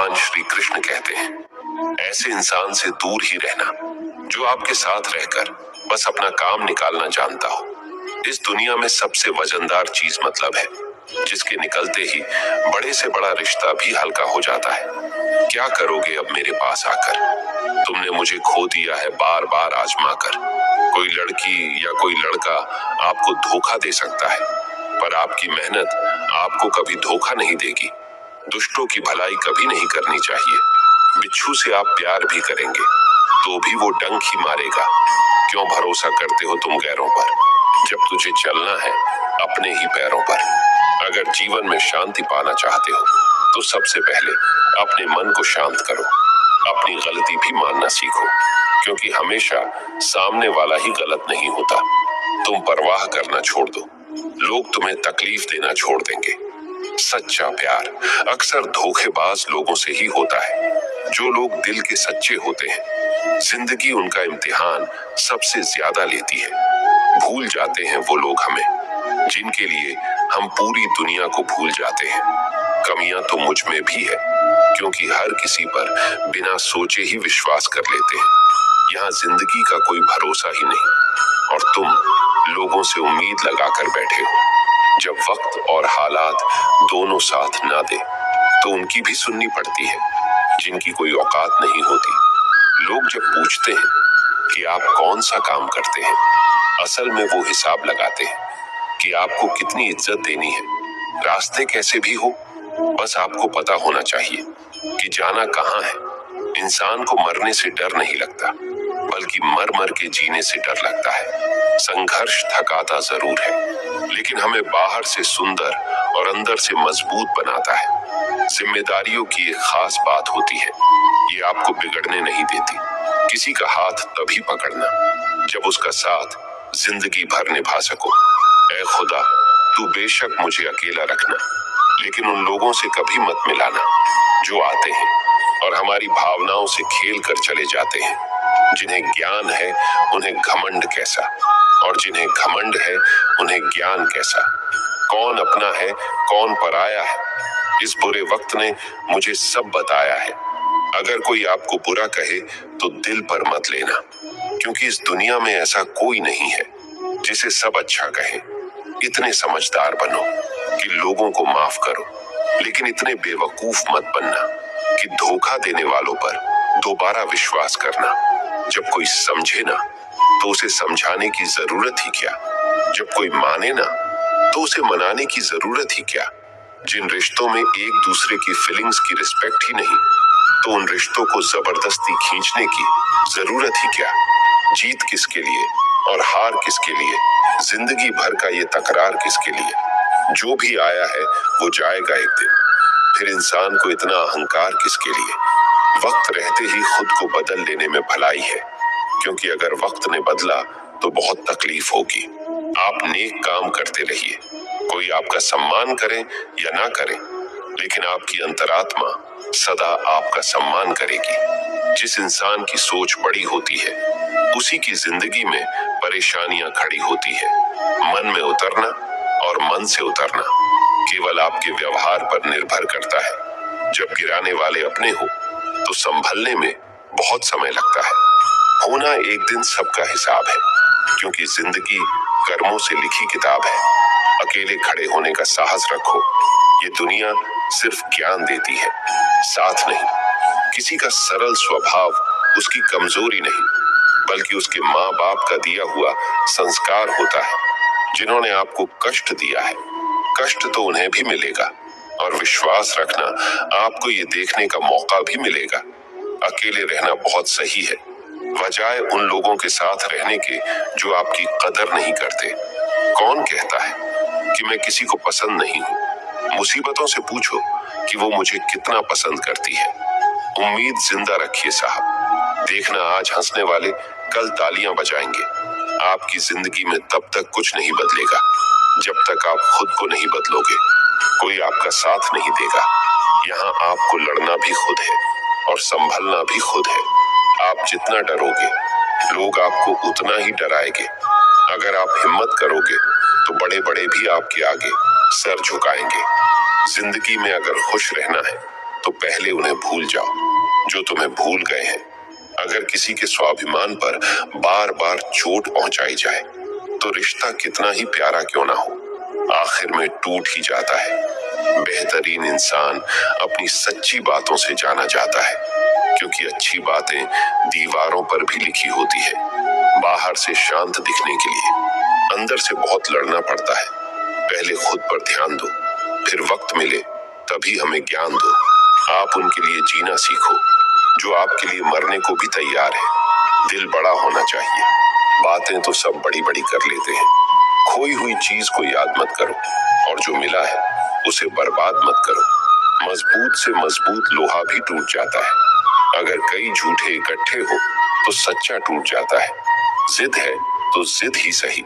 भगवान श्री कृष्ण कहते हैं, ऐसे इंसान से दूर ही रहना जो आपके साथ रहकर बस अपना काम निकालना जानता हो। इस दुनिया में सबसे वजनदार चीज मतलब है, जिसके निकलते ही बड़े से बड़ा रिश्ता भी हल्का हो जाता है। क्या करोगे अब मेरे पास आकर? तुमने मुझे खो दिया है बार बार आजमा कर। कोई लड़की या कोई लड़का आपको धोखा दे सकता है, पर आपकी मेहनत आपको कभी धोखा नहीं देगी। दुष्टों की भलाई कभी नहीं करनी चाहिए। बिच्छू से आप प्यार भी करेंगे तो भी वो डंक ही मारेगा। क्यों भरोसा करते हो तुम गैरों पर, जब तुझे चलना है अपने ही पैरों पर। अगर जीवन में शांति पाना चाहते हो तो सबसे पहले अपने मन को शांत करो। अपनी गलती भी मानना सीखो, क्योंकि हमेशा सामने वाला ही गलत नहीं होता। तुम परवाह करना छोड़ दो, लोग तुम्हें तकलीफ देना छोड़ देंगे। सच्चा प्यार अक्सर धोखेबाज लोगों से ही होता है। जो लोग दिल के सच्चे होते हैं, जिंदगी उनका इम्तिहान सबसे ज्यादा लेती है। भूल जाते हैं वो लोग हमें, जिनके लिए हम पूरी दुनिया को भूल जाते हैं। कमियां तो मुझ में भी है, क्योंकि हर किसी पर बिना सोचे ही विश्वास कर लेते हैं। यहाँ जिंदगी का कोई भरोसा ही नहीं, और तुम लोगों से उम्मीद लगाकर बैठे हो। जब वक्त और हालात दोनों साथ ना दे तो उनकी भी सुननी पड़ती है, जिनकी कोई औकात नहीं होती। लोग जब पूछते हैं कि आप कौन सा काम करते हैं, असल में वो हिसाब लगाते हैं कि आपको कितनी इज्जत देनी है। रास्ते कैसे भी हो, बस आपको पता होना चाहिए कि जाना कहाँ है। इंसान को मरने से डर नहीं लगता, बल्कि मर मर के जीने से डर लगता है। संघर्ष थकाता जरूर है, लेकिन हमें बाहर से सुंदर और अंदर से मजबूत बनाता है। जिम्मेदारियों की एक खास बात होती है, ये आपको बिगड़ने नहीं देती। किसी का हाथ तभी पकड़ना जब उसका साथ जिंदगी भर निभा सको। ऐ खुदा, तू बेशक मुझे अकेला रखना, लेकिन उन लोगों से कभी मत मिलाना जो आते हैं और हमारी भावनाओं से खेल कर चले जाते हैं। जिन्हें ज्ञान है उन्हें घमंड कैसा, और जिन्हें घमंड है उन्हें ज्ञान कैसा। कौन अपना है कौन पराया है, इस बुरे वक्त ने मुझे सब बताया है। अगर कोई आपको बुरा कहे तो दिल पर मत लेना, क्योंकि इस दुनिया में ऐसा कोई नहीं है जिसे सब अच्छा कहे। इतने समझदार बनो कि लोगों को माफ करो, लेकिन इतने बेवकूफ मत बनना कि धोखा देने वालों पर दोबारा विश्वास करना। जब कोई समझे ना तो उसे समझाने की जरूरत ही क्या। जब कोई माने ना तो उसे मनाने की जरूरत ही क्या। जिन रिश्तों में एक दूसरे की फीलिंग्स की रिस्पेक्ट ही नहीं, तो उन रिश्तों को जबरदस्ती खींचने की जरूरत ही क्या। जीत किसके लिए और हार किसके लिए, जिंदगी भर का ये तकरार किसके लिए। जो भी आया है वो जाएगा एक दिन, फिर इंसान को इतना अहंकार किसके लिए। वक्त रहते ही खुद को बदल लेने में भलाई है, क्योंकि अगर वक्त ने बदला तो बहुत तकलीफ होगी। आप नेक काम करते रहिए, कोई आपका सम्मान करे या ना करे, लेकिन आपकी अंतरात्मा सदा आपका सम्मान करेगी। जिस इंसान की सोच बड़ी होती है, उसी की जिंदगी में परेशानियां खड़ी होती है। मन में उतरना और मन से उतरना केवल आपके व्यवहार पर निर्भर करता है। जब गिराने वाले अपने हो तो संभलने में बहुत समय लगता है। होना एक दिन सबका हिसाब है, क्योंकि जिंदगी कर्मों से लिखी किताब है। अकेले खड़े होने का साहस रखो। ये दुनिया सिर्फ ज्ञान देती है, साथ नहीं। किसी का सरल स्वभाव उसकी कमजोरी नहीं, बल्कि उसके माँ बाप का दिया हुआ संस्कार होता है। जिन्होंने आपको कष्ट दिया है, कष्ट तो उन्हें भी मिलेगा, और विश्वास रखना आपको ये देखने का मौका भी मिलेगा। अकेले रहना बहुत सही है, बजाय उन लोगों के साथ रहने के जो आपकी कदर नहीं करते। कौन कहता है कि मैं किसी को पसंद नहीं हूँ? मुसीबतों से पूछो कि वो मुझे कितना पसंद करती है। उम्मीद जिंदा रखिए साहब, देखना आज हंसने वाले कल तालियां बजाएंगे। आपकी जिंदगी में तब तक कुछ नहीं बदलेगा जब तक आप खुद को नहीं बदलोगे। कोई आपका साथ नहीं देगा। यहाँ आपको लड़ना भी खुद है और संभलना भी खुद है। आप जितना डरोगे, लोग आपको उतना ही डराएंगे। अगर आप हिम्मत करोगे तो बड़े बड़े भी आपके आगे सर झुकाएंगे। जिंदगी में अगर खुश रहना है तो पहले उन्हें भूल जाओ जो तुम्हें भूल गए हैं। अगर किसी के स्वाभिमान पर बार बार चोट पहुंचाई जाए तो रिश्ता कितना ही प्यारा क्यों ना हो, आखिर में टूट ही जाता है। बेहतरीन इंसान अपनी सच्ची बातों से जाना जाता है, क्योंकि अच्छी बातें दीवारों पर भी लिखी होती है। बाहर से शांत दिखने के लिए अंदर से बहुत लड़ना पड़ता है। पहले खुद पर ध्यान दो, फिर वक्त मिले तभी हमें ज्ञान दो। आप उनके लिए जीना सीखो जो आपके लिए मरने को भी तैयार है। दिल बड़ा होना चाहिए। बातें तो सब बड़ी बड़ी कर लेते हैं। खोई हुई चीज को याद मत करो और जो मिला है उसे बर्बाद मत करो। मजबूत से मजबूत लोहा भी टूट जाता है। अगर कई झूठे इकट्ठे हो तो सच्चा टूट जाता है। जिद है तो जिद ही सही,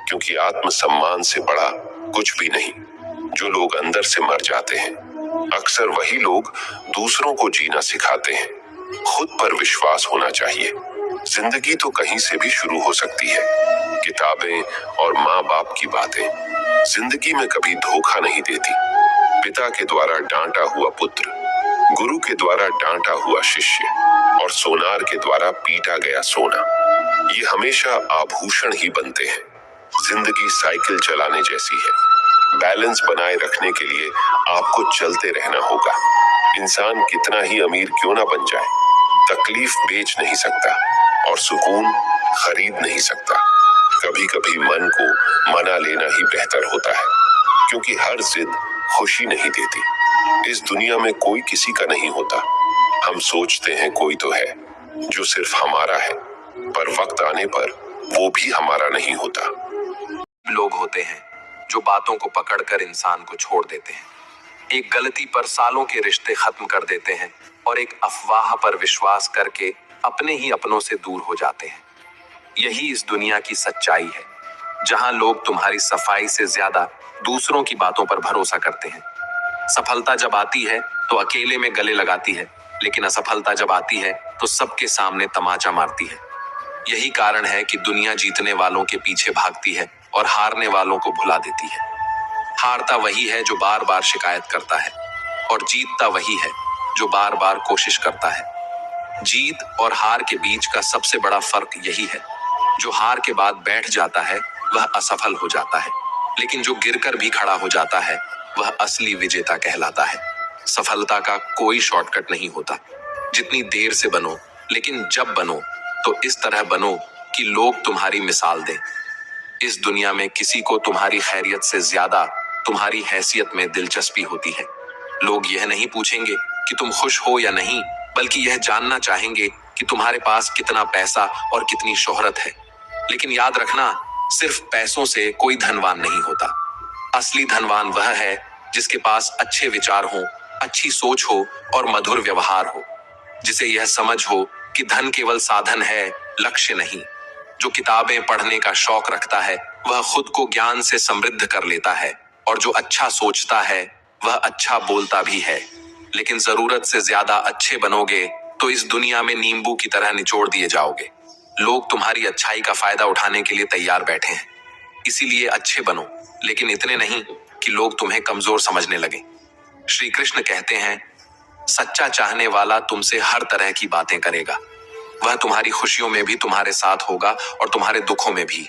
क्योंकि आत्मसम्मान से बड़ा कुछ भी नहीं। जो लोग अंदर से मर जाते हैं अक्सर वही लोग दूसरों को जीना सिखाते हैं। खुद पर विश्वास होना चाहिए। जिंदगी तो कहीं से भी शुरू हो सकती है। किताबें और माँ बाप की बातें जिंदगी में कभी धोखा नहीं देती। पिता के द्वारा डांटा हुआ पुत्र, गुरु के द्वारा डांटा हुआ शिष्य और सोनार के द्वारा पीटा गया सोना, ये हमेशा आभूषण ही बनते हैं। जिंदगी साइकिल चलाने जैसी है। बैलेंस बनाए रखने के लिए आपको चलते रहना होगा। इंसान कितना ही अमीर क्यों ना बन जाए, तकलीफ बेच नहीं सकता और सुकून खरीद नहीं सकता। कभी कभी मन को मना लेना ही बेहतर होता है, क्योंकि हर जिद खुशी नहीं देती। इस दुनिया में कोई किसी का नहीं होता। हम सोचते हैं कोई तो है जो सिर्फ हमारा है, पर वक्त आने पर वो भी हमारा नहीं होता। लोग होते हैं जो बातों को पकड़कर इंसान को छोड़ देते हैं। एक गलती पर सालों के रिश्ते खत्म कर देते हैं और एक अफवाह पर विश्वास करके अपने ही अपनों से दूर हो जाते हैं। यही इस दुनिया की सच्चाई है, जहां लोग तुम्हारी सफाई से ज्यादा दूसरों की बातों पर भरोसा करते हैं। सफलता जब आती है तो अकेले में गले लगाती है, लेकिन असफलता जब आती है तो सबके सामने तमाचा मारती है। यही कारण है कि दुनिया जीतने वालों के पीछे भागती है और हारने वालों को भुला देती है। हारता वही है जो बार बार शिकायत करता है और जीतता वही है जो बार बार कोशिश करता है। जीत और हार के बीच का सबसे बड़ा फर्क यही है, जो हार के बाद बैठ जाता है वह असफल हो जाता है, लेकिन जो गिरकर भी खड़ा हो जाता है वह असली विजेता कहलाता है। सफलता का कोई शॉर्टकट नहीं होता। जितनी देर से बनो, लेकिन जब बनो तो इस तरह बनो कि लोग तुम्हारी मिसाल दें। इस दुनिया में किसी को तुम्हारी खैरियत से ज्यादा तुम्हारी हैसियत में दिलचस्पी होती है। लोग यह नहीं पूछेंगे कि तुम खुश हो या नहीं, बल्कि यह जानना चाहेंगे कि तुम्हारे पास कितना पैसा और कितनी शोहरत है। लेकिन याद रखना, सिर्फ पैसों से कोई धनवान नहीं होता। असली धनवान वह है जिसके पास अच्छे विचार हो, अच्छी सोच हो और मधुर व्यवहार हो, जिसे यह समझ हो कि धन केवल साधन है, लक्ष्य नहीं। जो किताबें पढ़ने का शौक रखता है वह खुद को ज्ञान से समृद्ध कर लेता है, और जो अच्छा सोचता है वह अच्छा बोलता भी है। लेकिन जरूरत से ज्यादा अच्छे बनोगे तो इस दुनिया में नींबू की तरह निचोड़ दिए जाओगे। लोग तुम्हारी अच्छाई का फायदा उठाने के लिए तैयार बैठे हैं, इसीलिए अच्छे बनो, लेकिन इतने नहीं कि लोग तुम्हें कमजोर समझने लगे। श्री कृष्ण कहते हैं, सच्चा चाहने वाला तुमसे हर तरह की बातें करेगा। वह तुम्हारी खुशियों में भी तुम्हारे साथ होगा और तुम्हारे दुखों में भी।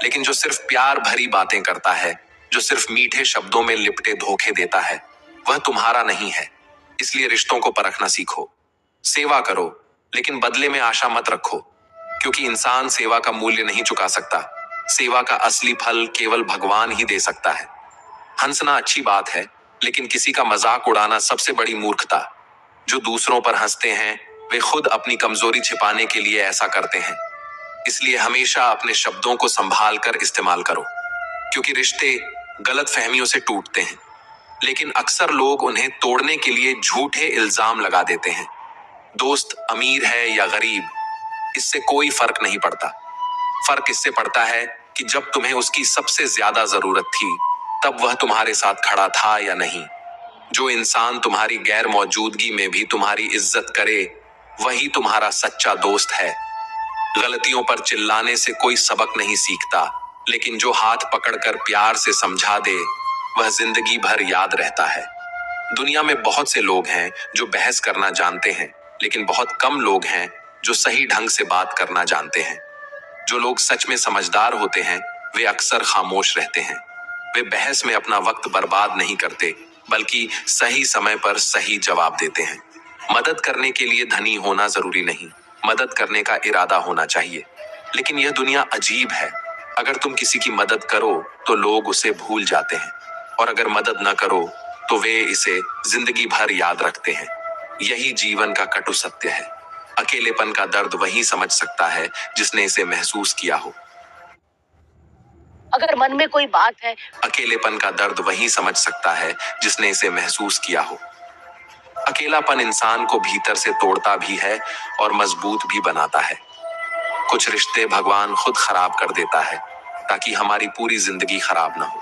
लेकिन जो सिर्फ प्यार भरी बातें करता है, जो सिर्फ मीठे शब्दों में लिपटे धोखे देता है, वह तुम्हारा नहीं है। इसलिए रिश्तों को परखना सीखो। सेवा करो, लेकिन बदले में आशा मत रखो, क्योंकि इंसान सेवा का मूल्य नहीं चुका सकता। सेवा का असली फल केवल भगवान ही दे सकता है। हंसना अच्छी बात है, लेकिन किसी का मजाक उड़ाना सबसे बड़ी मूर्खता। जो दूसरों पर हंसते हैं वे खुद अपनी कमजोरी छिपाने के लिए ऐसा करते हैं। इसलिए हमेशा अपने शब्दों को संभाल कर इस्तेमाल करो, क्योंकि रिश्ते गलत फहमियों से टूटते हैं, लेकिन अक्सर लोग उन्हें तोड़ने के लिए झूठे इल्जाम लगा देते हैं। दोस्त अमीर है या गरीब, इससे कोई फर्क नहीं पड़ता। फर्क इससे पड़ता है कि जब तुम्हें उसकी सबसे ज्यादा जरूरत थी तब वह तुम्हारे साथ खड़ा था या नहीं। जो इंसान तुम्हारी गैर मौजूदगी में भी तुम्हारी इज्जत करे वही तुम्हारा सच्चा दोस्त है। गलतियों पर चिल्लाने से कोई सबक नहीं सीखता, लेकिन जो हाथ पकड़कर प्यार से समझा दे वह जिंदगी भर याद रहता है। दुनिया में बहुत से लोग हैं जो बहस करना जानते हैं, लेकिन बहुत कम लोग हैं जो सही ढंग से बात करना जानते हैं। जो लोग सच में समझदार होते हैं वे अक्सर खामोश रहते हैं। वे बहस में अपना वक्त बर्बाद नहीं करते, बल्कि सही समय पर सही जवाब देते हैं। मदद करने के लिए धनी होना जरूरी नहीं, मदद करने का इरादा होना चाहिए। लेकिन यह दुनिया अजीब है। अगर तुम किसी की मदद करो तो लोग उसे भूल जाते हैं, और अगर मदद न करो तो वे इसे जिंदगी भर याद रखते हैं। यही जीवन का कटु सत्य है। अकेलेपन का दर्द वही समझ सकता है जिसने इसे महसूस किया हो। अगर मन में कोई बात है, अकेलेपन का दर्द वही समझ सकता है जिसने इसे महसूस किया हो। अकेलापन इंसान को भीतर से तोड़ता भी है और मजबूत भी बनाता है। कुछ रिश्ते भगवान खुद खराब कर देता है ताकि हमारी पूरी जिंदगी खराब ना हो,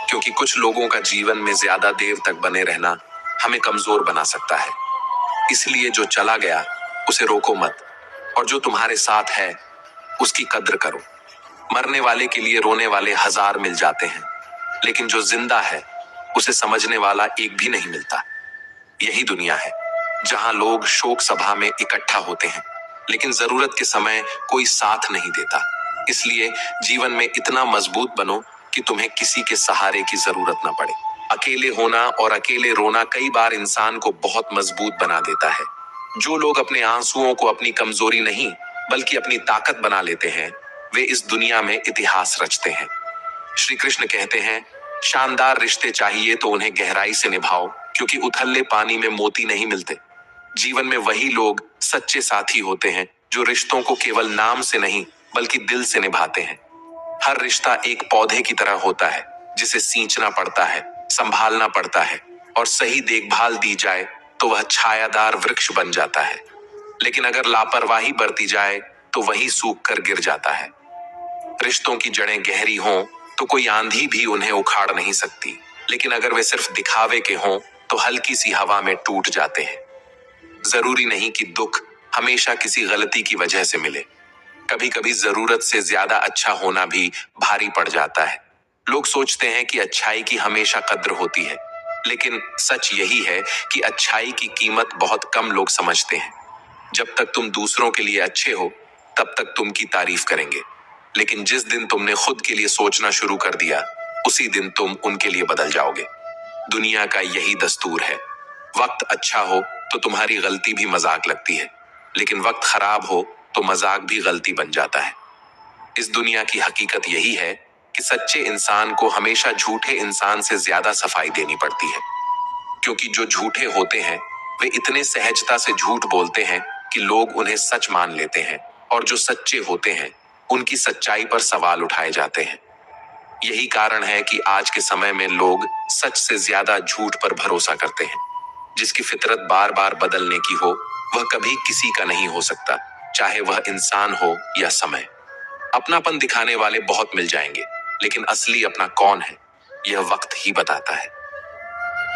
क्योंकि कुछ लोगों का जीवन में ज्यादा देर तक बने रहना हमें कमजोर बना सकता है। इसलिए जो चला गया उसे रोको मत, और जो तुम्हारे साथ है उसकी कद्र करो। मरने वाले के लिए रोने वाले हजार मिल जाते हैं, लेकिन जो जिंदा है उसे समझने वाला एक भी नहीं मिलता। यही दुनिया है जहां लोग शोक सभा में इकट्ठा होते हैं, लेकिन जरूरत के समय कोई साथ नहीं देता। इसलिए जीवन में इतना मजबूत बनो कि तुम्हें किसी के सहारे की जरूरत ना पड़े। अकेले होना और अकेले रोना कई बार इंसान को बहुत मजबूत बना देता है। जो लोग अपने आंसुओं को अपनी कमजोरी नहीं बल्कि अपनी ताकत बना लेते हैं, वे इस दुनिया में इतिहास रचते हैं। श्री कृष्ण कहते हैं, शानदार रिश्ते चाहिए तो उन्हें गहराई से निभाओ, क्योंकि उथले पानी में मोती नहीं मिलते। जीवन में वही लोग सच्चे साथी होते हैं जो रिश्तों को केवल नाम से नहीं बल्कि दिल से निभाते हैं। हर रिश्ता एक पौधे की तरह होता है जिसे सींचना पड़ता है, संभालना पड़ता है, और सही देखभाल दी जाए तो वह छायादार वृक्ष बन जाता है। लेकिन अगर लापरवाही बरती जाए तो वही सूख कर गिर जाता है। रिश्तों की जड़ें गहरी हों तो कोई आंधी भी उन्हें उखाड़ नहीं सकती, लेकिन अगर वे सिर्फ दिखावे के हों तो हल्की सी हवा में टूट जाते हैं। जरूरी नहीं कि दुख हमेशा किसी गलती की वजह से मिले। कभी कभी जरूरत से ज्यादा अच्छा होना भी भारी पड़ जाता है। लोग सोचते हैं कि अच्छाई की हमेशा कद्र होती है, लेकिन सच यही है कि अच्छाई की कीमत बहुत कम लोग समझते हैं। जब तक तुम दूसरों के लिए अच्छे हो तब तक तुम की तारीफ करेंगे, लेकिन जिस दिन तुमने खुद के लिए सोचना शुरू कर दिया उसी दिन तुम उनके लिए बदल जाओगे। दुनिया का यही दस्तूर है। वक्त अच्छा हो तो तुम्हारी गलती भी मजाक लगती है, लेकिन वक्त खराब हो तो मजाक भी गलती बन जाता है। इस दुनिया की हकीकत यही है कि सच्चे इंसान को हमेशा झूठे इंसान से ज्यादा सफाई देनी पड़ती है, क्योंकि जो झूठे होते हैं वे इतने सहजता से झूठ बोलते हैं कि लोग उन्हें सच मान लेते हैं, और जो सच्चे होते हैं उनकी सच्चाई पर सवाल उठाए जाते हैं। यही कारण है कि आज के समय में लोग सच से ज्यादा झूठ पर भरोसा करते हैं। जिसकी फितरत बार बार बदलने की हो वह कभी किसी का नहीं हो सकता, चाहे वह इंसान हो या समय। अपनापन दिखाने वाले बहुत मिल जाएंगे, लेकिन असली अपना कौन है यह वक्त ही बताता है।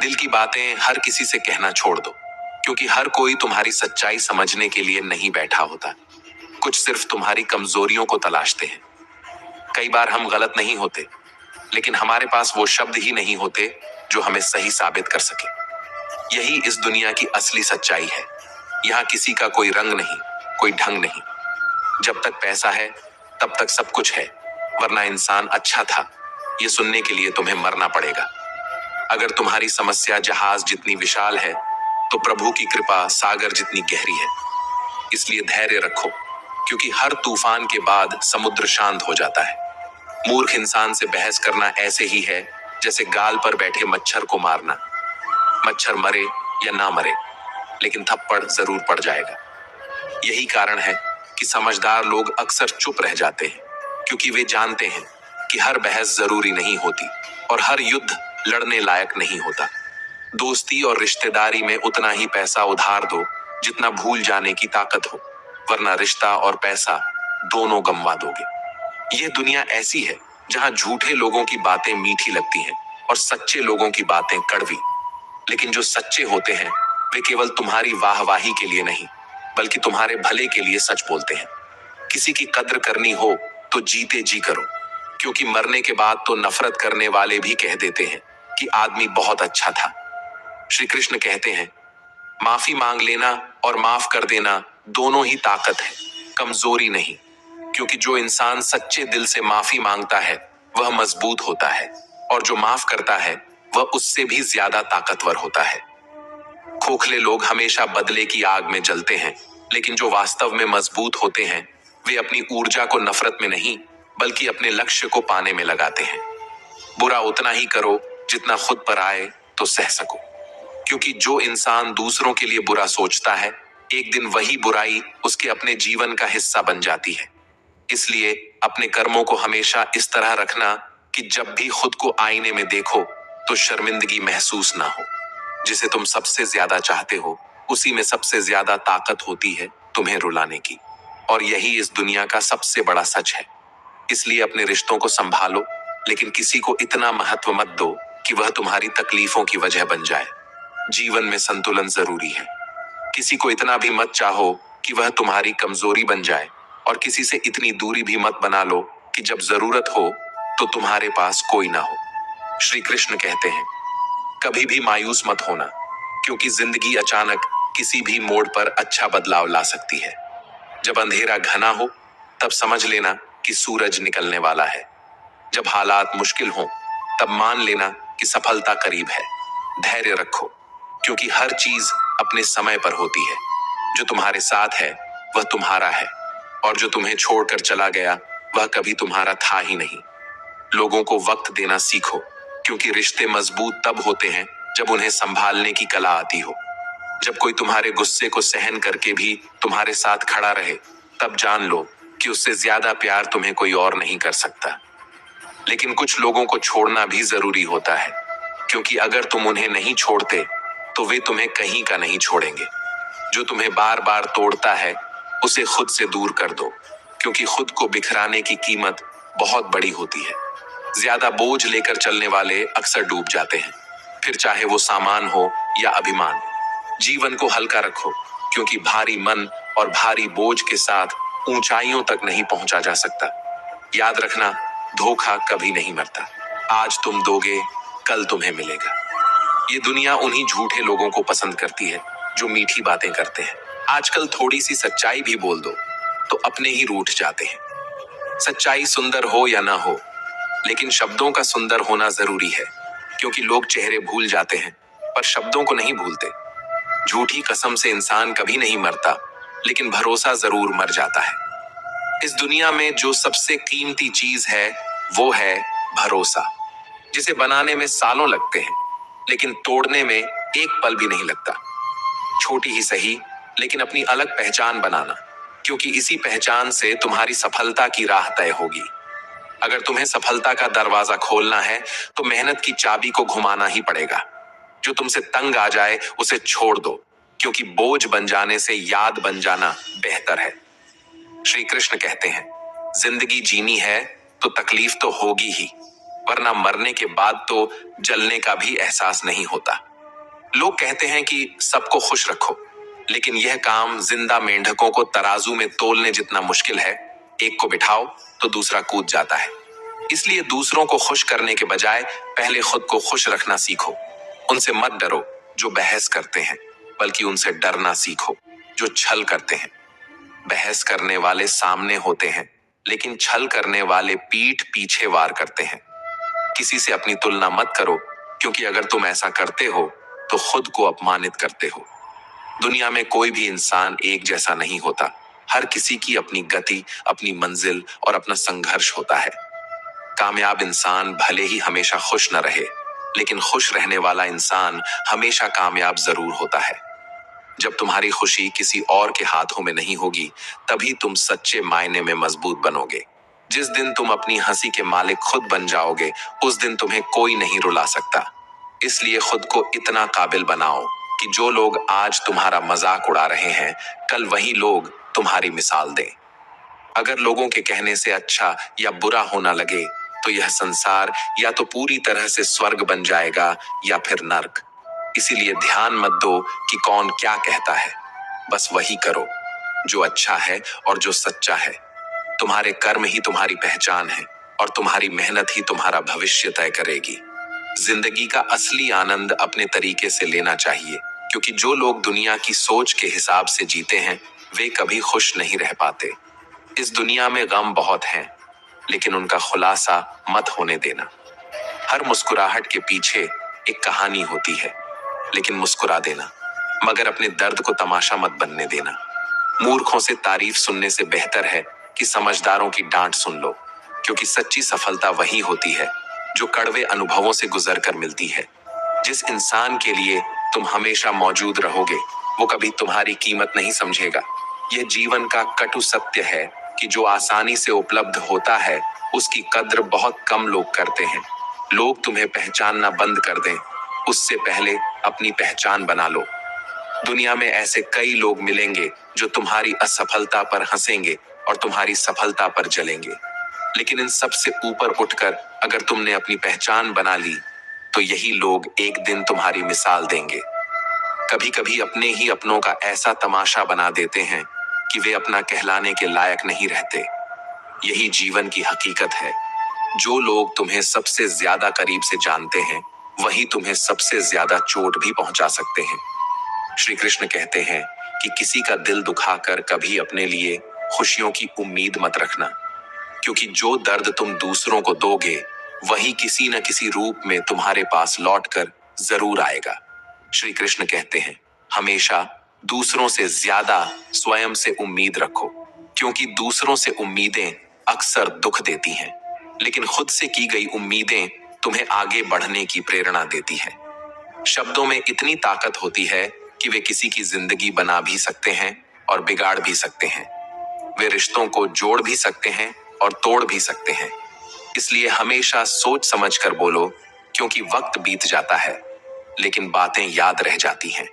दिल की बातें हर किसी से कहना छोड़ दो, क्योंकि हर कोई तुम्हारी सच्चाई समझने के लिए नहीं बैठा होता। कुछ सिर्फ तुम्हारी कमजोरियों को तलाशते हैं। कई बार हम गलत नहीं होते, लेकिन हमारे पास वो शब्द ही नहीं होते जो हमें सही साबित कर सके। यही इस दुनिया की असली सच्चाई है। यहाँ किसी का कोई रंग नहीं, कोई ढंग नहीं। जब तक पैसा है तब तक सब कुछ है, वरना इंसान अच्छा था ये सुनने के लिए तुम्हें मरना पड़ेगा। अगर तुम्हारी समस्या जहाज जितनी विशाल है तो प्रभु की कृपा सागर जितनी गहरी है। इसलिए धैर्य रखो, क्योंकि हर तूफान के बाद समुद्र शांत हो जाता है। मूर्ख इंसान से बहस करना ऐसे ही है जैसे गाल पर बैठे मच्छर को मारना। मच्छर मरे या ना मरे, लेकिन थप्पड़ जरूर पड़ जाएगा। यही कारण है कि समझदार लोग अक्सर चुप रह जाते हैं, क्योंकि वे जानते हैं कि हर बहस जरूरी नहीं होती और हर युद्ध लड़ने लायक नहीं होता। दोस्ती और रिश्तेदारी में उतना ही पैसा उधार दो जितना भूल जाने की ताकत हो, वरना रिश्ता और पैसा दोनों गंवा दोगे। यह दुनिया ऐसी है जहां झूठे लोगों की बातें मीठी लगती हैं और सच्चे लोगों की बातें कड़वी। लेकिन जो सच्चे होते हैं वे केवल तुम्हारी वाहवाही के लिए नहीं बल्कि तुम्हारे भले के लिए सच बोलते हैं। किसी की कद्र करनी हो तो जीते जी करो, क्योंकि मरने के बाद तो नफरत करने वाले भी कह देते हैं कि आदमी बहुत अच्छा था। श्री कृष्ण कहते हैं, माफी मांग लेना और माफ कर देना दोनों ही ताकत है, कमजोरी नहीं। क्योंकि जो इंसान सच्चे दिल से माफी मांगता है वह मजबूत होता है, और जो माफ करता है वह उससे भी ज्यादा ताकतवर होता है। खोखले लोग हमेशा बदले की आग में जलते हैं, लेकिन जो वास्तव में मजबूत होते हैं वे अपनी ऊर्जा को नफरत में नहीं बल्कि अपने लक्ष्य को पाने में लगाते हैं। बुरा उतना ही करो जितना खुद पर आए तो सह सको, क्योंकि जो इंसान दूसरों के लिए बुरा सोचता है एक दिन वही बुराई उसके अपने जीवन का हिस्सा बन जाती है। इसलिए अपने कर्मों को हमेशा इस तरह रखना कि जब भी खुद को आईने में देखो तो शर्मिंदगी महसूस ना हो। जिसे तुम सबसे ज्यादा चाहते हो उसी में सबसे ज्यादा ताकत होती है तुम्हें रुलाने की, और यही इस दुनिया का सबसे बड़ा सच है। इसलिए अपने रिश्तों को संभालो, लेकिन किसी को इतना महत्व मत दो कि वह तुम्हारी तकलीफों की वजह बन जाए। जीवन में संतुलन जरूरी है। किसी को इतना भी मत चाहो कि वह तुम्हारी कमजोरी बन जाए, और किसी से इतनी दूरी भी मत बना लो कि जब जरूरत हो तो तुम्हारे पास कोई ना हो। श्री कृष्ण कहते हैं, कभी भी मायूस मत होना, क्योंकि जिंदगी अचानक किसी भी मोड़ पर अच्छा बदलाव ला सकती है। जब अंधेरा घना हो तब समझ लेना कि सूरज निकलने वाला है। जब हालात मुश्किल हो तब मान लेना कि सफलता करीब है। धैर्य रखो, क्योंकि हर चीज अपने समय पर होती है। जो तुम्हारे साथ है वह तुम्हारा है, और जो तुम्हें छोड़कर चला गया वह कभी तुम्हारा था ही नहीं। लोगों को वक्त देना सीखो, क्योंकि रिश्ते मजबूत तब होते हैं जब उन्हें संभालने की कला आती हो। जब कोई तुम्हारे गुस्से को सहन करके भी तुम्हारे साथ खड़ा रहे तब जान लो कि उससे ज्यादा प्यार तुम्हें कोई और नहीं कर सकता। लेकिन कुछ लोगों को छोड़ना भी जरूरी होता है, क्योंकि अगर तुम उन्हें नहीं छोड़ते तो वे तुम्हें कहीं का नहीं छोड़ेंगे। जो तुम्हें बार बार तोड़ता है उसे खुद से दूर कर दो, क्योंकि खुद को बिखराने की कीमत बहुत बड़ी होती है। ज्यादा बोझ लेकर चलने वाले अक्सर डूब जाते हैं, फिर चाहे वो सामान हो या अभिमान। जीवन को हल्का रखो, क्योंकि भारी मन और भारी बोझ के साथ ऊंचाइयों तक नहीं पहुंचा जा सकता। याद रखना, धोखा कभी नहीं मरता। आज तुम दोगे, कल तुम्हें मिलेगा। ये दुनिया उन्हीं झूठे लोगों को पसंद करती है जो मीठी बातें करते हैं। आजकल थोड़ी सी सच्चाई भी बोल दो तो अपने ही रूठ जाते हैं। सच्चाई सुंदर हो या ना हो, लेकिन शब्दों का सुंदर होना जरूरी है, क्योंकि लोग चेहरे भूल जाते हैं पर शब्दों को नहीं भूलते। झूठी कसम से इंसान कभी नहीं मरता, लेकिन भरोसा जरूर मर जाता है। इस दुनिया में जो सबसे कीमती चीज है वो है भरोसा, जिसे बनाने में सालों लगते हैं लेकिन तोड़ने में एक पल भी नहीं लगता। छोटी ही सही, लेकिन अपनी अलग पहचान बनाना, क्योंकि इसी पहचान से तुम्हारी सफलता की राह तय होगी। अगर तुम्हें सफलता का दरवाजा खोलना है तो मेहनत की चाबी को घुमाना ही पड़ेगा। जो तुमसे तंग आ जाए उसे छोड़ दो, क्योंकि बोझ बन जाने से याद बन जाना बेहतर है। श्री कृष्ण कहते हैं, जिंदगी जीनी है तो तकलीफ तो होगी ही, वरना मरने के बाद तो जलने का भी एहसास नहीं होता। लोग कहते हैं कि सबको खुश रखो, लेकिन यह काम जिंदा मेंढकों को तराजू में तोलने जितना मुश्किल है। एक को बिठाओ तो दूसरा कूद जाता है। इसलिए दूसरों को खुश करने के बजाय पहले खुद को खुश रखना सीखो। उनसे मत डरो जो बहस करते हैं, बल्कि उनसे डरना सीखो जो छल करते हैं। बहस करने वाले सामने होते हैं, लेकिन छल करने वाले पीठ पीछे वार करते हैं। किसी से अपनी तुलना मत करो, क्योंकि अगर तुम ऐसा करते हो तो खुद को अपमानित करते हो। दुनिया में कोई भी इंसान एक जैसा नहीं होता। हर किसी की अपनी गति, अपनी मंजिल और अपना संघर्ष होता है। कामयाब इंसान भले ही हमेशा खुश न रहे, लेकिन खुश रहने वाला इंसान हमेशा कामयाब जरूर होता है। जब तुम्हारी खुशी किसी और के हाथों में नहीं होगी, तभी तुम सच्चे मायने में मजबूत बनोगे। जिस दिन तुम अपनी हंसी के मालिक खुद बन जाओगे, उस दिन तुम्हें कोई नहीं रुला सकता। इसलिए खुद को इतना काबिल बनाओ कि जो लोग आज तुम्हारा मजाक उड़ा रहे हैं, कल वही लोग तुम्हारी मिसाल दें। अगर लोगों के कहने से अच्छा या बुरा होना लगे, तो यह संसार या तो पूरी तरह से स्वर्ग बन जाएगा या फिर नर्क। इसीलिए ध्यान मत दो कि कौन क्या कहता है, बस वही करो जो अच्छा है और जो सच्चा है। तुम्हारे कर्म ही तुम्हारी पहचान है, और तुम्हारी मेहनत ही तुम्हारा भविष्य तय करेगी। जिंदगी का असली आनंद अपने तरीके से लेना चाहिए, क्योंकि जो लोग दुनिया की सोच के हिसाब से जीते हैं वे कभी खुश नहीं रह पाते। इस दुनिया में गम बहुत हैं, लेकिन उनका खुलासा मत होने देना। हर मुस्कुराहट के पीछे एक कहानी होती है, लेकिन मुस्कुरा देना, मगर अपने दर्द को तमाशा मत बनने देना। मूर्खों से तारीफ सुनने से बेहतर है कि समझदारों की डांट सुन लो, क्योंकि सच्ची सफलता वही होती है जो कड़वे अनुभवों से गुजरकर मिलती है। जिस इंसान के लिए तुम हमेशा मौजूद रहोगे वो कभी तुम्हारी कीमत नहीं समझेगा। यह जीवन का कटु सत्य है कि जो आसानी से उपलब्ध होता है उसकी कद्र बहुत कम लोग करते हैं। लोग तुम्हें पहचानना बंद कर दें उससे पहले अपनी पहचान बना लो। दुनिया में ऐसे कई लोग मिलेंगे जो तुम्हारी असफलता पर हंसेंगे और तुम्हारी सफलता पर जलेंगे, लेकिन इन सब से ऊपर उठकर अगर तुमने अपनी पहचान बना ली तो यही लोग एक दिन तुम्हारी मिसाल देंगे। कभी कभी अपने ही अपनों का ऐसा तमाशा बना देते हैं कि वे अपना कहलाने के लायक नहीं रहते। यही जीवन की हकीकत है। जो लोग तुम्हें सबसे ज्यादा करीब से जानते हैं वही तुम्हें सबसे ज्यादा चोट भी पहुंचा सकते हैं। श्री कृष्ण कहते हैं कि किसी का दिल दुखाकर कभी अपने लिए खुशियों की उम्मीद मत रखना, क्योंकि जो दर्द तुम दूसरों को दोगे वही किसी न किसी रूप में तुम्हारे पास लौटकर जरूर आएगा। श्री कृष्ण कहते हैं हमेशा दूसरों से ज्यादा स्वयं से उम्मीद रखो, क्योंकि दूसरों से उम्मीदें अक्सर दुख देती हैं, लेकिन खुद से की गई उम्मीदें तुम्हें आगे बढ़ने की प्रेरणा देती है। शब्दों में इतनी ताकत होती है कि वे किसी की जिंदगी बना भी सकते हैं और बिगाड़ भी सकते हैं। वे रिश्तों को जोड़ भी सकते हैं और तोड़ भी सकते हैं। इसलिए हमेशा सोच समझ कर बोलो, क्योंकि वक्त बीत जाता है लेकिन बातें याद रह जाती हैं।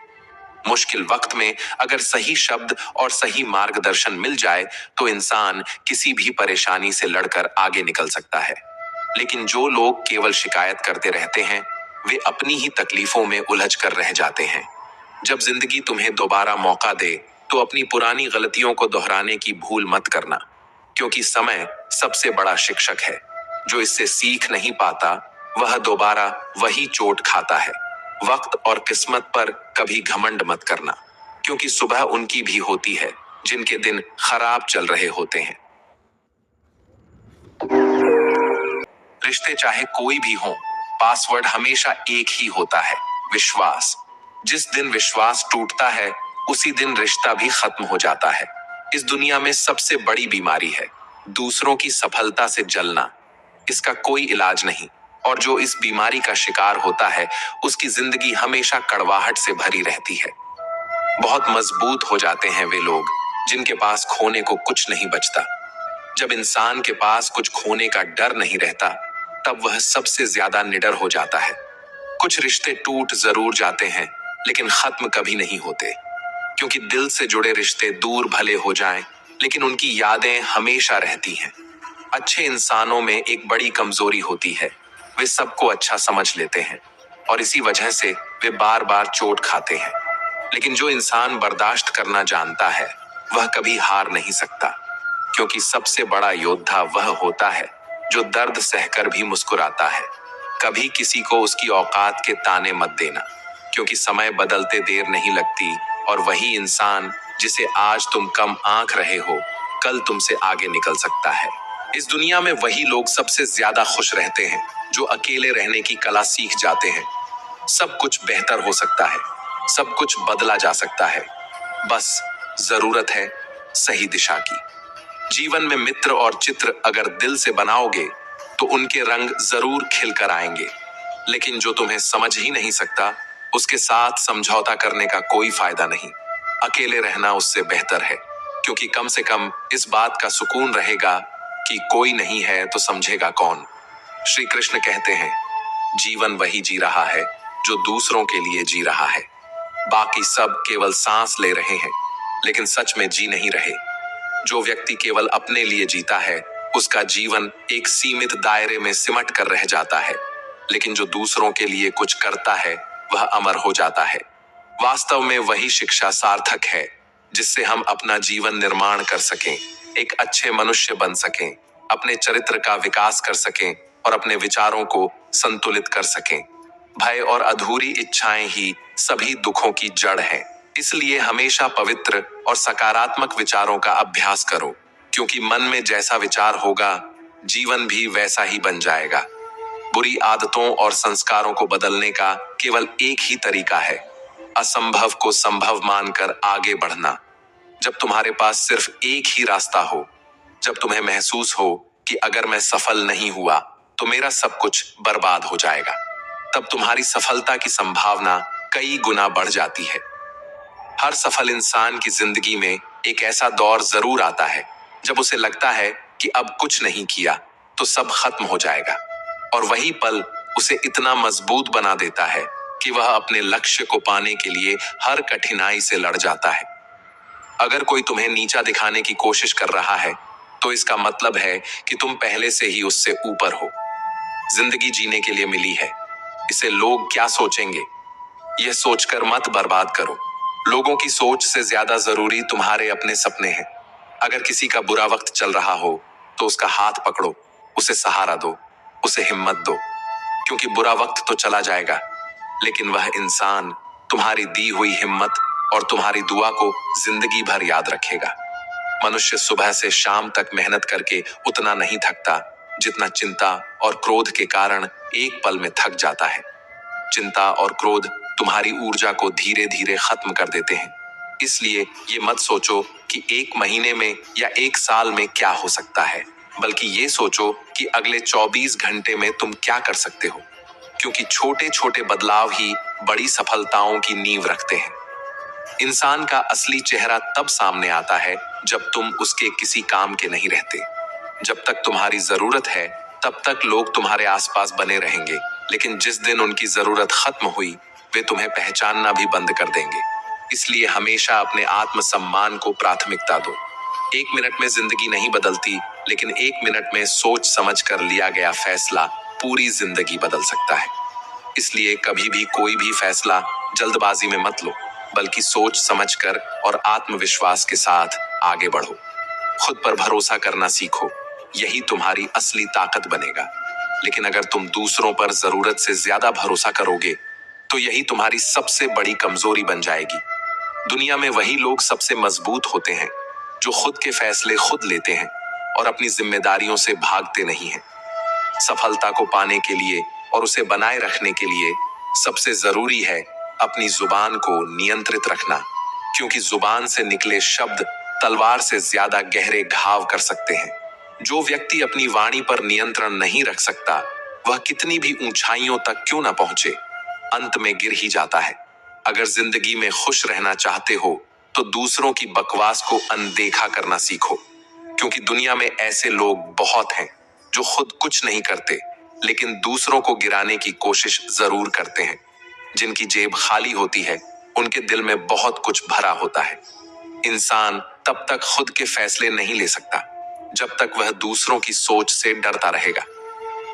मुश्किल वक्त में अगर सही शब्द और सही मार्गदर्शन मिल जाए तो इंसान किसी भी परेशानी से लड़कर आगे निकल सकता है, लेकिन जो लोग केवल शिकायत करते रहते हैं वे अपनी ही तकलीफों में उलझ कर रह जाते हैं। जब जिंदगी तुम्हें दोबारा मौका दे तो अपनी पुरानी गलतियों को दोहराने की भूल मत करना, क्योंकि समय सबसे बड़ा शिक्षक है। जो इससे सीख नहीं पाता वह दोबारा वही चोट खाता है। वक्त और किस्मत पर कभी घमंड मत करना, क्योंकि सुबह उनकी भी होती है जिनके दिन खराब चल रहे होते हैं। रिश्ते चाहे कोई भी हो, पासवर्ड हमेशा एक ही होता है, विश्वास। जिस दिन विश्वास टूटता है उसी दिन रिश्ता भी खत्म हो जाता है। इस दुनिया में सबसे बड़ी बीमारी है दूसरों की सफलता से जलना। इसका कोई इलाज नहीं, और जो इस बीमारी का शिकार होता है उसकी जिंदगी हमेशा कड़वाहट से भरी रहती है। बहुत मजबूत हो जाते हैं वे लोग जिनके पास खोने को कुछ नहीं बचता। जब इंसान के पास कुछ खोने का डर नहीं रहता तब वह सबसे ज्यादा निडर हो जाता है। कुछ रिश्ते टूट जरूर जाते हैं लेकिन खत्म कभी नहीं होते, क्योंकि दिल से जुड़े रिश्ते दूर भले हो जाएं लेकिन उनकी यादें हमेशा रहती हैं। अच्छे इंसानों में एक बड़ी कमजोरी होती है, वे सबको अच्छा समझ लेते हैं और इसी वजह से वे बार बार चोट खाते हैं। लेकिन जो इंसान बर्दाश्त करना जानता है वह कभी हार नहीं सकता, क्योंकि सबसे बड़ा योद्धा वह होता है जो दर्द सहकर भी मुस्कुराता है। कभी किसी को उसकी औकात के ताने मत देना, क्योंकि समय बदलते देर नहीं लगती और वही इंसान जिसे आज तुम कम आंक रहे हो कल तुमसे आगे निकल सकता है। इस दुनिया में वही लोग सबसे ज्यादा खुश रहते हैं जो अकेले रहने की कला सीख जाते हैं। सब कुछ बेहतर हो सकता है, सब कुछ बदला जा सकता है, बस जरूरत है सही दिशा की। जीवन में मित्र और चित्र अगर दिल से बनाओगे तो उनके रंग जरूर खिल कर आएंगे, लेकिन जो तुम्हें समझ ही नहीं सकता उसके साथ समझौता करने का कोई फायदा नहीं। अकेले रहना उससे बेहतर है, क्योंकि कम से कम इस बात का सुकून रहेगा कि कोई नहीं है तो समझेगा कौन। श्री कृष्ण कहते हैं जीवन वही जी रहा है जो दूसरों के लिए जी रहा है। बाकी सब केवल सांस ले रहे हैं लेकिन सच में जी नहीं रहे। जो व्यक्ति केवल अपने लिए जीता है उसका जीवन एक सीमित दायरे में सिमट कर रह जाता है, लेकिन जो दूसरों के लिए कुछ करता है वह अमर हो जाता है। वास्तव में वही शिक्षा सार्थक है जिससे हम अपना जीवन निर्माण कर सकें, एक अच्छे मनुष्य बन सकें, अपने चरित्र का विकास कर सकें और अपने विचारों को संतुलित कर सकें। भय और अधूरी इच्छाएं ही सभी दुखों की जड़ है। इसलिए हमेशा पवित्र और सकारात्मक विचारों का अभ्यास करो, क्योंकि मन में जैसा विचार होगा, जीवन भी वैसा ही बन जाएगा। बुरी आदतों और संस्कारों को बदलने का केवल एक ही तरीका है, असंभव को संभव मानकर आगे बढ़ना। जब तुम्हारे पास सिर्फ एक ही रास्ता हो, जब तुम्हें महसूस हो कि अगर मैं सफल नहीं हुआ तो मेरा सब कुछ बर्बाद हो जाएगा, तब तुम्हारी सफलता की संभावना कई गुना बढ़ जाती है। हर सफल इंसान की जिंदगी में एक ऐसा दौर जरूर आता है जब उसे लगता है कि अब कुछ नहीं किया तो सब खत्म हो जाएगा, और वही पल उसे इतना मजबूत बना देता है कि वह अपने लक्ष्य को पाने के लिए हर कठिनाई से लड़ जाता है। अगर कोई तुम्हें नीचा दिखाने की कोशिश कर रहा है तो इसका मतलब है कि तुम पहले से ही उससे ऊपर हो। जिंदगी जीने के लिए मिली है, इसे लोग क्या सोचेंगे यह सोचकर मत बर्बाद करो। लोगों की सोच से ज्यादा जरूरी तुम्हारे अपने सपने हैं। अगर किसी का बुरा वक्त चल रहा हो तो उसका हाथ पकड़ो, उसे सहारा दो, उसे हिम्मत दो, क्योंकि बुरा वक्त तो चला जाएगा, लेकिन वह इंसान तुम्हारी दी हुई हिम्मत और तुम्हारी दुआ को जिंदगी भर याद रखेगा। मनुष्य सुबह से शाम तक मेहनत करके उतना नहीं थकता जितना चिंता और क्रोध के कारण एक पल में थक जाता है। चिंता और क्रोध तुम्हारी ऊर्जा को धीरे धीरे खत्म कर देते हैं। इसलिए ये मत सोचो कि एक महीने में या एक साल में क्या हो सकता है, बल्कि ये सोचो कि अगले 24 घंटे में तुम क्या कर सकते हो, क्योंकि छोटे छोटे बदलाव ही बड़ी सफलताओं की नींव रखते हैं। इंसान का असली चेहरा तब सामने आता है जब तुम उसके किसी काम के नहीं रहते। जब तक तुम्हारी जरूरत है तब तक लोग तुम्हारे आसपास बने रहेंगे, लेकिन जिस दिन उनकी जरूरत खत्म हुई वे तुम्हें पहचानना भी बंद कर देंगे। इसलिए हमेशा अपने आत्मसम्मान को प्राथमिकता दो। 1 मिनट में जिंदगी नहीं बदलती, लेकिन 1 मिनट में सोच समझ कर लिया गया फैसला पूरी जिंदगी बदल सकता है। इसलिए कभी भी कोई भी फैसला जल्दबाजी में मत लो, बल्कि सोच समझकर और आत्मविश्वास के साथ आगे बढ़ो। खुद पर भरोसा करना सीखो, यही तुम्हारी असली ताकत बनेगा। लेकिन अगर तुम दूसरों पर जरूरत से ज्यादा भरोसा करोगे तो यही तुम्हारी सबसे बड़ी कमजोरी बन जाएगी। दुनिया में वही लोग सबसे मजबूत होते हैं जो खुद के फैसले खुद लेते हैं और अपनी जिम्मेदारियों से भागते नहीं हैं। सफलता को पाने के लिए और उसे बनाए रखने के लिए सबसे जरूरी है अपनी जुबान को नियंत्रित रखना, क्योंकि जुबान से निकले शब्द तलवार से ज्यादा गहरे घाव कर सकते हैं। जो व्यक्ति अपनी वाणी पर नियंत्रण नहीं रख सकता, वह कितनी भी ऊंचाइयों तक क्यों ना पहुंचे, अंत में गिर ही जाता है। अगर जिंदगी में खुश रहना चाहते हो तो दूसरों की बकवास को अनदेखा करना सीखो, क्योंकि दुनिया में ऐसे लोग बहुत हैं जो खुद कुछ नहीं करते लेकिन दूसरों को गिराने की कोशिश जरूर करते हैं। जिनकी जेब खाली होती है उनके दिल में बहुत कुछ भरा होता है। इंसान तब तक खुद के फैसले नहीं ले सकता जब तक वह दूसरों की सोच से डरता रहेगा।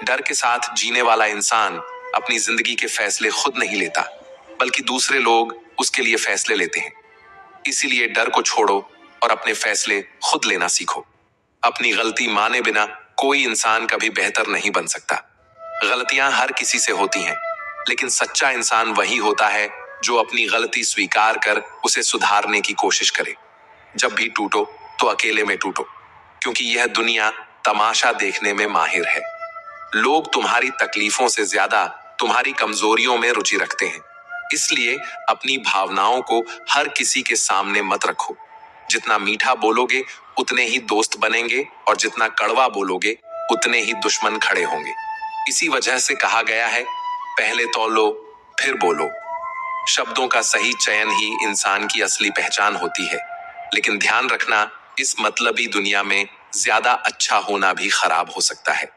डर के साथ जीने वाला इंसान अपनी जिंदगी के फैसले खुद नहीं लेता, बल्कि दूसरे लोग उसके लिए फैसले लेते हैं। इसीलिए डर को छोड़ो और अपने फैसले खुद लेना सीखो। अपनी गलती माने बिना कोई इंसान कभी बेहतर नहीं बन सकता। गलतियां हर किसी से होती हैं, लेकिन सच्चा इंसान वही होता है जो अपनी गलती स्वीकार कर उसे सुधारने की कोशिश करे। जब भी टूटो तो अकेले में टूटो, क्योंकि यह दुनिया तमाशा देखने में माहिर है। लोग तुम्हारी तकलीफों से ज्यादा तुम्हारी कमजोरियों में रुचि रखते हैं। इसलिए अपनी भावनाओं को हर किसी के सामने मत रखो। जितना मीठा बोलोगे उतने ही दोस्त बनेंगे, और जितना कड़वा बोलोगे उतने ही दुश्मन खड़े होंगे। इसी वजह से कहा गया है, पहले तौलो फिर बोलो। शब्दों का सही चयन ही इंसान की असली पहचान होती है। लेकिन ध्यान रखना, इस मतलबी दुनिया में ज्यादा अच्छा होना भी खराब हो सकता है।